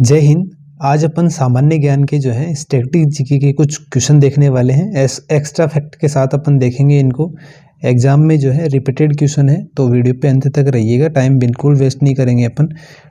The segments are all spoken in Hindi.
जय हिंद। आज अपन सामान्य ज्ञान के जो है स्टैटिक जीके के कुछ क्वेश्चन देखने वाले हैं। एक्स्ट्रा फैक्ट के साथ अपन देखेंगे इनको। एग्जाम में जो है रिपीटेड क्वेश्चन है, तो वीडियो पे अंत तक रहिएगा, टाइम बिल्कुल वेस्ट नहीं करेंगे अपन।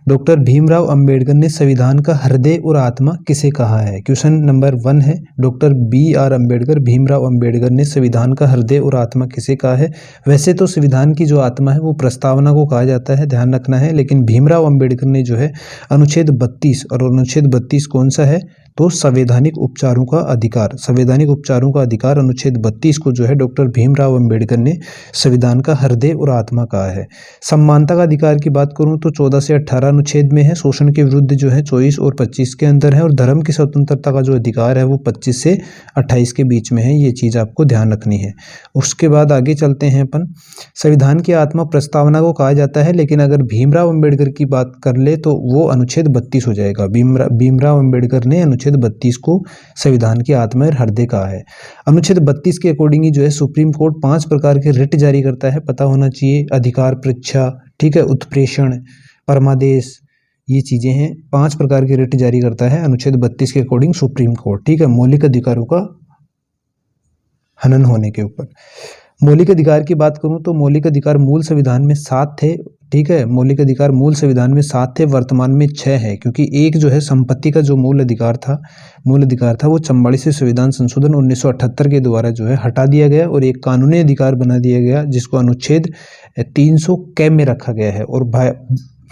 डॉक्टर भीमराव अंबेडकर ने संविधान का हृदय और आत्मा किसे कहा है? क्वेश्चन नंबर 1 है, डॉक्टर BR अम्बेडकर, भीमराव अंबेडकर ने संविधान का हृदय और आत्मा किसे कहा है? वैसे तो संविधान की जो आत्मा है वो प्रस्तावना को कहा जाता है, ध्यान रखना है, लेकिन भीमराव अंबेडकर ने जो है अनुच्छेद 32, और अनुच्छेद 32 कौन सा है? तो संवैधानिक उपचारों का अधिकार, संवैधानिक उपचारों का अधिकार अनुच्छेद 32 को जो है डॉक्टर भीमराव अंबेडकर ने संविधान का हृदय और आत्मा कहा है। समानता का अधिकार की बात करूं तो 14 से 18 अनुच्छेद में है। शोषण के विरुद्ध जो है 24 और 25 के अंदर है। और धर्म की स्वतंत्रता का जो अधिकार है वो 25 से 28 के बीच में है। ये चीज आपको ध्यान रखनी है। उसके बाद आगे चलते हैं अपन। संविधान की आत्मा प्रस्तावना को कहा जाता है, लेकिन अगर भीमराव अंबेडकर की बात कर ले तो वो अनुच्छेद 32 हो जाएगा। भीमराव अंबेडकर ने अनुच्छेद 32 को संविधान की आत्मा और हृदय कहा है। अनुच्छेद 32 के अकॉर्डिंग ही जो है सुप्रीम कोर्ट 5 प्रकार के रिट जारी करता है, पता होना चाहिए। अधिकार परीक्षा, ठीक है, उत्प्रेषण, परमादेश, ये चीजें हैं। 5 प्रकार के रिट जारी करता है अनुच्छेद 32 के अकॉर्डिंग सुप्रीम कोर्ट, ठीक है, मौलिक अधिकारों का हनन होने के ऊपर। मौलिक अधिकार की बात करूं तो मौलिक अधिकार मूल संविधान में 7 थे, ठीक है, मौलिक अधिकार मूल संविधान में 7 थे, वर्तमान में 6 है, क्योंकि एक जो है संपत्ति का जो मूल अधिकार था वो 44वें संविधान संशोधन 1978 के द्वारा जो है हटा दिया गया और एक कानूनी अधिकार बना दिया गया, जिसको अनुच्छेद 300 क में रखा गया है और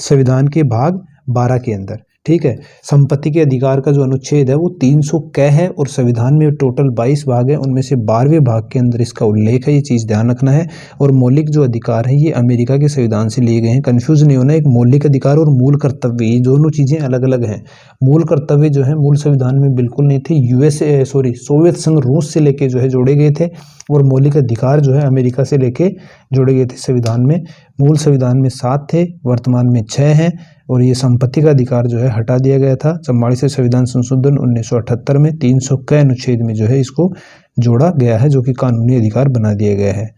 संविधान के भाग 12 के अंदर, ठीक है। संपत्ति के अधिकार का जो अनुच्छेद है वो 300 क है और संविधान में टोटल 22 भाग है, उनमें से 12वें भाग के अंदर इसका उल्लेख है। ये चीज ध्यान रखना है। और मौलिक जो अधिकार है ये अमेरिका के संविधान से लिए गए हैं, कंफ्यूज नहीं होना। एक मौलिक अधिकार और मूल कर्तव्य, ये दोनों चीजें अलग अलग हैं। मूल कर्तव्य जो है मूल संविधान में बिल्कुल नहीं थे, सोवियत संघ रूस से लेके जो है जोड़े गए थे, और मौलिक अधिकार जो है अमेरिका से लेके जोड़े गए थे संविधान में। मूल संविधान में 7 थे, वर्तमान में 6 हैं, और ये संपत्ति का अधिकार जो है हटा दिया गया था 44वें संविधान संशोधन 1978 में। 300 क अनुच्छेद में जो है इसको जोड़ा गया है, जो कि कानूनी अधिकार बना दिया गया है।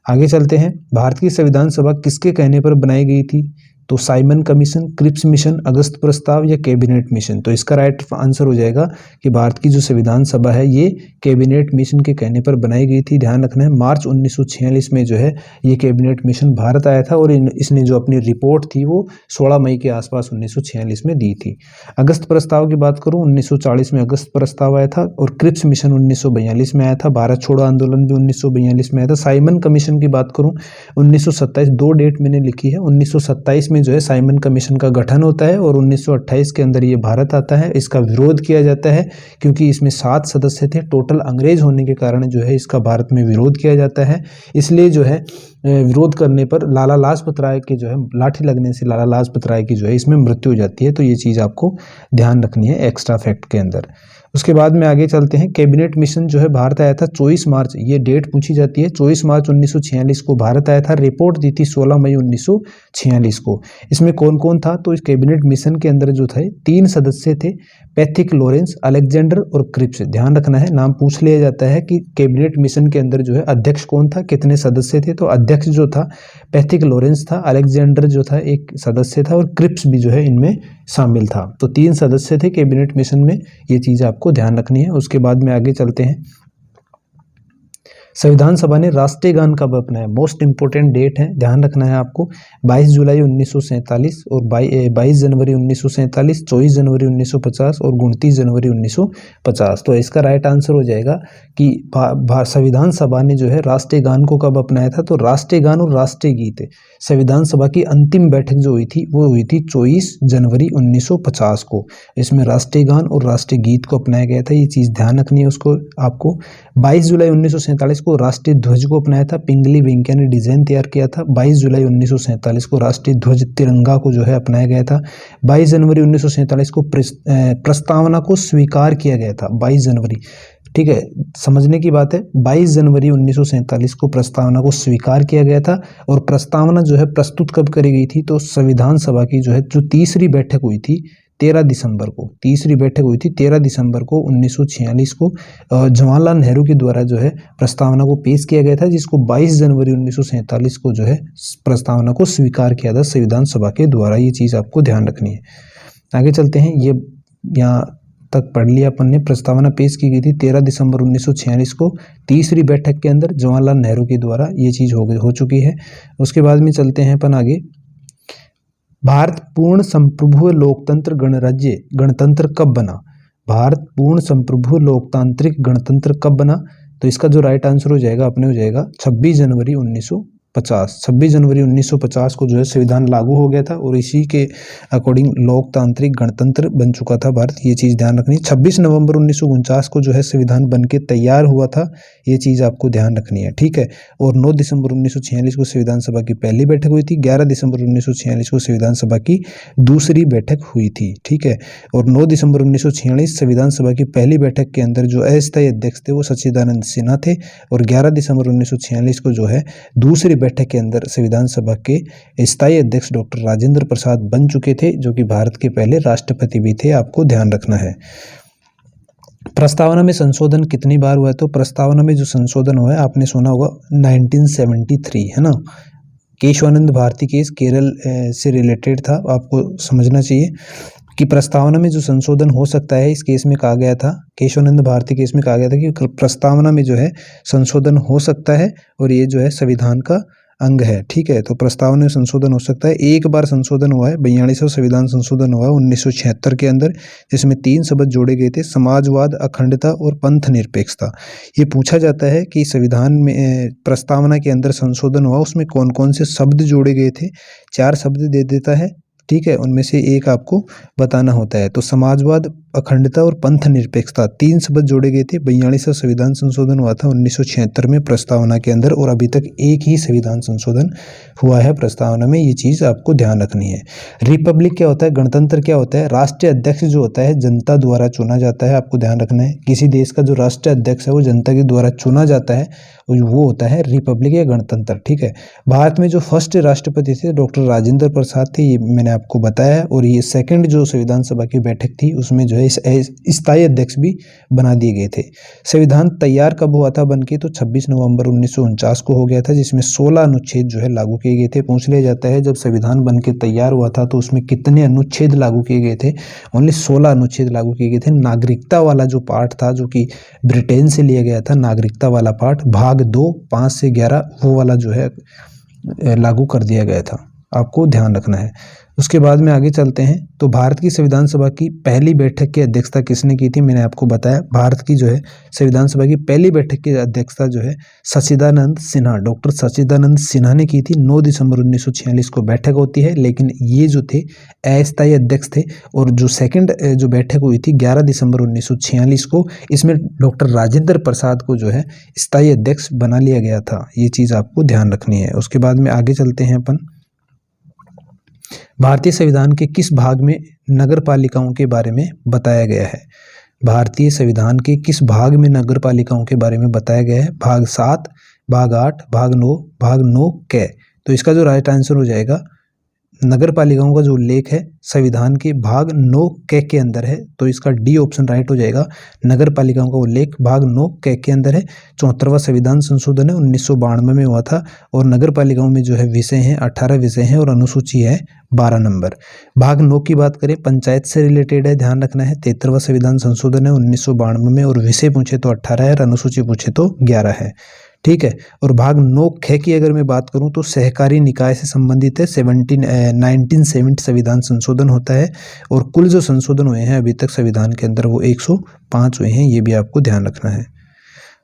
आगे चलते हैं। भारत की संविधान सभा किसके कहने पर बनाई गई थी? तो साइमन कमीशन, क्रिप्स मिशन, अगस्त प्रस्ताव या कैबिनेट मिशन? तो इसका राइट आंसर हो जाएगा कि भारत की जो संविधान सभा है ये कैबिनेट मिशन के कहने पर बनाई गई थी। ध्यान रखना है, मार्च 1946 में जो है ये कैबिनेट मिशन भारत आया था और इसने जो अपनी रिपोर्ट थी वो 16 मई के आसपास 1946 में दी थी। अगस्त प्रस्ताव की बात करूं 1940 में अगस्त प्रस्ताव आया था, और क्रिप्स मिशन 1942 में आया था। भारत छोड़ो आंदोलन भी 1942 में आया था। साइमन कमीशन की बात करूं 1927, 2 डेट मैंने लिखी है। 1927 में जो है साइमन कमीशन का गठन होता है और 1928 के अंदर ये भारत आता है। इसका विरोध किया जाता है क्योंकि इसमें 7 सदस्य थे टोटल, अंग्रेज होने के कारण जो है इसका भारत में विरोध किया जाता है। इसलिए जो है विरोध करने पर लाला लाजपत राय के जो है लाठी लगने से लाला लाजपत राय की जो है इसमें मृत्यु हो जाती है। तो ये चीज़ आपको ध्यान रखनी है एक्स्ट्रा फैक्ट के अंदर। उसके बाद में आगे चलते हैं। कैबिनेट मिशन जो है भारत आया था 24 मार्च, ये डेट पूछी जाती है, 24 मार्च 1946 को भारत आया था। रिपोर्ट दी थी 16 मई 1946 को। इसमें कौन कौन था? तो इस कैबिनेट मिशन के अंदर जो थे 3 सदस्य थे, पैथिक, लॉरेंस, अलेक्जेंडर और क्रिप्स। ध्यान रखना है, नाम पूछ लिया जाता है कि कैबिनेट मिशन के अंदर जो है अध्यक्ष कौन था, कितने सदस्य थे? तो अध्यक्ष जो था पैथिक लॉरेंस था, अलेक्जेंडर जो था एक सदस्य था, और क्रिप्स भी जो है इनमें शामिल था। तो 3 सदस्य थे कैबिनेट मिशन में, ये चीज आपको ध्यान रखनी है। उसके बाद में आगे चलते हैं। संविधान सभा ने राष्ट्रीय गान कब अपनाया? मोस्ट इंपोर्टेंट डेट है, ध्यान रखना है आपको। 22 जुलाई 1947 और 22 जनवरी 1947, 24 जनवरी 1950 और 29 जनवरी 1950। तो इसका राइट आंसर हो जाएगा कि संविधान सभा ने जो है राष्ट्रीय गान को कब अपनाया था? तो राष्ट्रीय गान और राष्ट्रीय गीत संविधान सभा की अंतिम बैठक जो हुई थी वो हुई थी 24 जनवरी 1950 को। इसमें राष्ट्रीय गान और राष्ट्रीय गीत को अपनाया गया था, ये चीज़ ध्यान रखनी है उसको आपको। 22 जुलाई 1947 को राष्ट्रीय ध्वज को अपनाया था, पिंगली वेंकैया ने डिजाइन तैयार किया था। 22 जुलाई 1947 को राष्ट्रीय ध्वज तिरंगा को जो है अपनाया गया था। 22 जनवरी 1947 को प्रस्तावना को स्वीकार किया गया था। 22 जनवरी, ठीक है, समझने की बात है। 22 जनवरी 1947 को प्रस्तावना को स्वीकार किया गया था। और प्रस्तावना जो है प्रस्तुत कब करी गई थी? तो संविधान सभा की जो है जो तीसरी बैठक हुई थी 13 दिसंबर को, तीसरी बैठक हुई थी 13 दिसंबर को 1946 को जवाहरलाल नेहरू के द्वारा जो है प्रस्तावना को पेश किया गया था, जिसको 22 जनवरी 1947 को जो है प्रस्तावना को स्वीकार किया था संविधान सभा के द्वारा। ये चीज़ आपको ध्यान रखनी है। आगे चलते हैं। ये यहाँ तक पढ़ लिया अपन ने। प्रस्तावना पेश की गई थी 13 दिसंबर 1946 को तीसरी बैठक के अंदर जवाहरलाल नेहरू के द्वारा, ये चीज़ हो चुकी है। उसके बाद में चलते हैं अपन आगे। भारत पूर्ण संप्रभु लोकतंत्र गणराज्य गणतंत्र कब बना? भारत पूर्ण संप्रभु लोकतांत्रिक गणतंत्र कब बना? तो इसका जो राइट आंसर हो जाएगा अपने हो जाएगा 26 जनवरी 1950। 26 जनवरी 1950 को जो है संविधान लागू हो गया था और इसी के अकॉर्डिंग लोकतांत्रिक गणतंत्र बन चुका था भारत। ये चीज़ ध्यान रखनी। 26 नवंबर 1949 को जो है संविधान बन के तैयार हुआ था, ये चीज़ आपको ध्यान रखनी है, ठीक है। और 9 दिसंबर 1946 को संविधान सभा की पहली बैठक हुई थी। 11 दिसंबर 1946 को संविधान सभा की दूसरी बैठक हुई थी, ठीक है। और 9 दिसंबर 1946 संविधान सभा की पहली बैठक के अंदर जो अस्थायी अध्यक्ष थे वो सच्चिदानंद सिन्हा थे और 11 दिसंबर 1946 को जो है दूसरी बैठक के अंदर संविधान सभा के स्थायी अध्यक्ष डॉक्टर राजेंद्र प्रसाद बन चुके थे, जो कि भारत के पहले राष्ट्रपति भी थे, आपको ध्यान रखना है। प्रस्तावना में संशोधन कितनी बार हुआ है? तो प्रस्तावना में जो संशोधन हुआ है आपने सुना होगा 1973, है ना। केशवानंद भारती केस केरल से रिलेटेड था, आपको समझना चाहिए कि प्रस्तावना में जो संशोधन हो सकता है, इस केस में कहा गया था, केशवानंद भारती केस में कहा गया था कि प्रस्तावना में जो है संशोधन हो सकता है और ये जो है संविधान का अंग है, ठीक है। तो प्रस्तावना में संशोधन हो सकता है। एक बार संशोधन हुआ है, 42वां संविधान संशोधन हुआ है 1976 के अंदर, जिसमें 3 शब्द जोड़े गए थे, समाजवाद, अखंडता और पंथ निरपेक्षता। ये पूछा जाता है कि संविधान में प्रस्तावना के अंदर संशोधन हुआ उसमें कौन कौन से शब्द जोड़े गए थे। 4 शब्द दे देता है, ठीक है, उनमें से एक आपको बताना होता है। तो समाजवाद, अखंडता और पंथ निरपेक्षता 3 शब्द जोड़े गए थे। 42वां संविधान संशोधन हुआ था 1976 में प्रस्तावना के अंदर और अभी तक एक ही संविधान संशोधन हुआ है प्रस्तावना में, ये चीज़ आपको ध्यान रखनी है। रिपब्लिक क्या होता है? गणतंत्र क्या होता है? राष्ट्रीय अध्यक्ष जो होता है जनता द्वारा चुना जाता है, आपको ध्यान रखना है। किसी देश का जो राष्ट्रीय अध्यक्ष है वो जनता के द्वारा चुना जाता है, वो होता है रिपब्लिक या गणतंत्र, ठीक है। भारत में जो फर्स्ट राष्ट्रपति थे डॉक्टर राजेंद्र प्रसाद थे, ये मैंने आपको बताया है। और ये सेकंड जो संविधान सभा की बैठक थी उसमें जो है स्थायी अध्यक्ष भी बना दिए गए थे। संविधान तैयार कब हुआ था बनके? तो 26 नवंबर 1949 को हो गया था, जिसमें 16 अनुच्छेद जो है लागू किए गए थे। पूछ लिया जाता है जब संविधान बनके तैयार हुआ था तो उसमें कितने अनुच्छेद लागू किए गए थे? ओनली 16 अनुच्छेद लागू किए गए थे। नागरिकता वाला जो पार्ट था, जो कि ब्रिटेन से लिया गया था, नागरिकता वाला पार्ट भाग 2 5 से 11 वो वाला जो है लागू कर दिया गया था, आपको ध्यान रखना है। उसके बाद में आगे चलते हैं। तो भारत की संविधान सभा की पहली बैठक की अध्यक्षता किसने की थी? मैंने आपको बताया, भारत की जो है संविधान सभा की पहली बैठक की अध्यक्षता जो है सच्चिदानंद सिन्हा, डॉक्टर सच्चिदानंद सिन्हा ने की थी। 9 दिसंबर 1946 को बैठक होती है, लेकिन ये जो थे अस्थायी अध्यक्ष थे। और जो सेकंड जो बैठक हुई थी 11 दिसंबर 1946 को, इसमें डॉक्टर राजेंद्र प्रसाद को जो है स्थायी अध्यक्ष बना लिया गया था। ये चीज़ आपको ध्यान रखनी है। उसके बाद में आगे चलते हैं अपन। भारतीय संविधान के किस भाग में नगर पालिकाओं के बारे में बताया गया है? भारतीय संविधान के किस भाग में नगर पालिकाओं के बारे में बताया गया है? भाग 7, भाग 8, भाग 9, भाग 9 क। तो इसका जो राइट आंसर हो जाएगा, नगर पालिकाओं का जो उल्लेख है संविधान के भाग 9 क के अंदर है, तो इसका डी ऑप्शन राइट हो जाएगा। नगर पालिकाओं का उल्लेख भाग 9 क के अंदर है। 74वां संविधान संशोधन है 1992 में हुआ था और नगर पालिकाओं में जो है विषय हैं 18 विषय हैं और अनुसूची है 12 नंबर। भाग 9 की बात करें, पंचायत से रिलेटेड है, ध्यान रखना है। 73वां संविधान संशोधन है 1992 में और विषय पूछे तो 18 है और अनुसूची पूछे तो 11 है, ठीक है। और भाग 9 ख की अगर मैं बात करूं तो सहकारी निकाय से संबंधित है। 1970 संविधान संशोधन होता है और कुल जो संशोधन हुए हैं अभी तक संविधान के अंदर वो 105 हुए हैं, ये भी आपको ध्यान रखना है।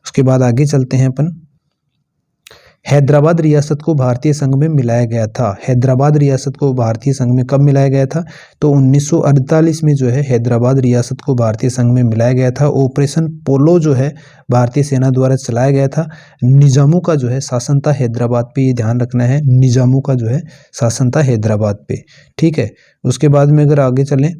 उसके बाद आगे चलते हैं अपन। हैदराबाद रियासत को भारतीय संघ में मिलाया गया था। हैदराबाद रियासत को भारतीय संघ में कब मिलाया गया था? तो 1948 में जो है हैदराबाद रियासत को भारतीय संघ में मिलाया गया था। ऑपरेशन पोलो जो है भारतीय सेना द्वारा चलाया गया था। निजामों का जो है शासन था हैदराबाद पे, ये ध्यान रखना है, निजामों का जो है शासन था हैदराबाद पे, ठीक है। उसके बाद में अगर आगे चलें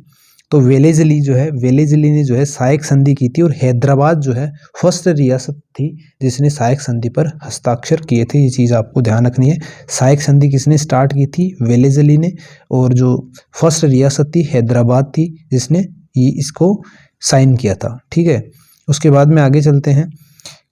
तो वेलेजली ने जो है सहायक संधि की थी और हैदराबाद जो है फर्स्ट रियासत थी जिसने सहायक संधि पर हस्ताक्षर किए थे। ये चीज़ आपको ध्यान रखनी है। सहायक संधि किसने स्टार्ट की थी? वेलेजली ने। और जो फर्स्ट रियासत थी हैदराबाद थी जिसने ये इसको साइन किया था, ठीक है। उसके बाद में आगे चलते हैं।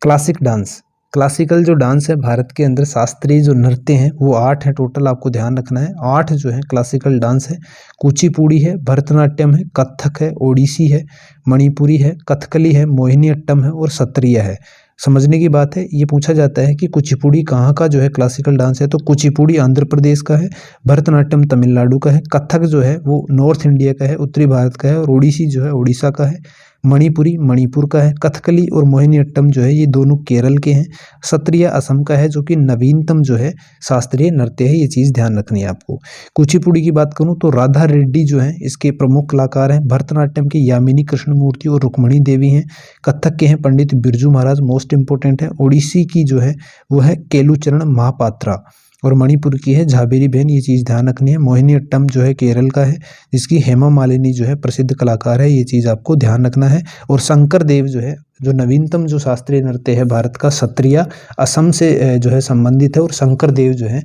क्लासिक डांस, क्लासिकल जो डांस है भारत के अंदर शास्त्रीय जो नृत्य हैं वो 8 हैं टोटल, आपको ध्यान रखना है। 8 जो है क्लासिकल डांस है। कुचिपुड़ी है, भरतनाट्यम है, कथक है, ओडिसी है, मणिपुरी है, कथकली है, मोहिनीअट्टम है और सत्रिया है। समझने की बात है, ये पूछा जाता है कि कुचिपुड़ी कहाँ का जो है क्लासिकल डांस है, तो कुचिपुड़ी आंध्र प्रदेश का है, भरतनाट्यम तमिलनाडु का है, कथक जो है वो नॉर्थ इंडिया का है, उत्तरी भारत का है, और ओडिसी जो है उड़ीसा का है, मणिपुरी मणिपुर का है, कथकली और मोहिनीअट्टम जो है ये दोनों केरल के हैं, सत्रिया असम का है जो कि नवीनतम जो है शास्त्रीय नृत्य है, ये चीज़ ध्यान रखनी है आपको। कुचिपुड़ी की बात करूँ तो राधा रेड्डी जो है इसके प्रमुख कलाकार हैं, भरतनाट्यम की यामिनी कृष्णमूर्ति और रुक्मणी देवी हैं, कथक के हैं पंडित बिरजू महाराज, मोस्ट इंपॉर्टेंट है, ओडिसी की जो है वो है केलुचरण महापात्रा, और मणिपुर की है झाबेरी बहन, ये चीज़ ध्यान रखनी है। मोहिनीअट्टम जो है केरल का है जिसकी हेमा मालिनी जो है प्रसिद्ध कलाकार है, ये चीज़ आपको ध्यान रखना है। और शंकर देव जो है जो नवीनतम जो शास्त्रीय नृत्य है भारत का, सत्रिया असम से जो है संबंधित है, और शंकर देव जो है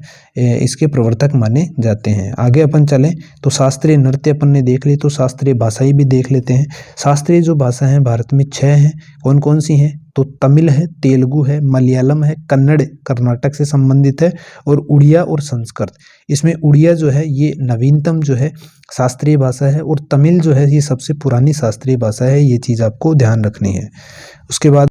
इसके प्रवर्तक माने जाते हैं। आगे अपन चलें तो शास्त्रीय नृत्य अपन ने देख ली, तो शास्त्रीय भाषाएं भी देख लेते हैं। शास्त्रीय जो भाषा हैं भारत में 6 हैं। कौन कौन सी हैं, तो तमिल है, तेलुगु है, मलयालम है, कन्नड़ कर्नाटक से संबंधित है, और उड़िया और संस्कृत। इसमें उड़िया जो है ये नवीनतम जो है शास्त्रीय भाषा है, और तमिल जो है ये सबसे पुरानी शास्त्रीय भाषा है, ये चीज़ आपको ध्यान रखनी है। उसके बाद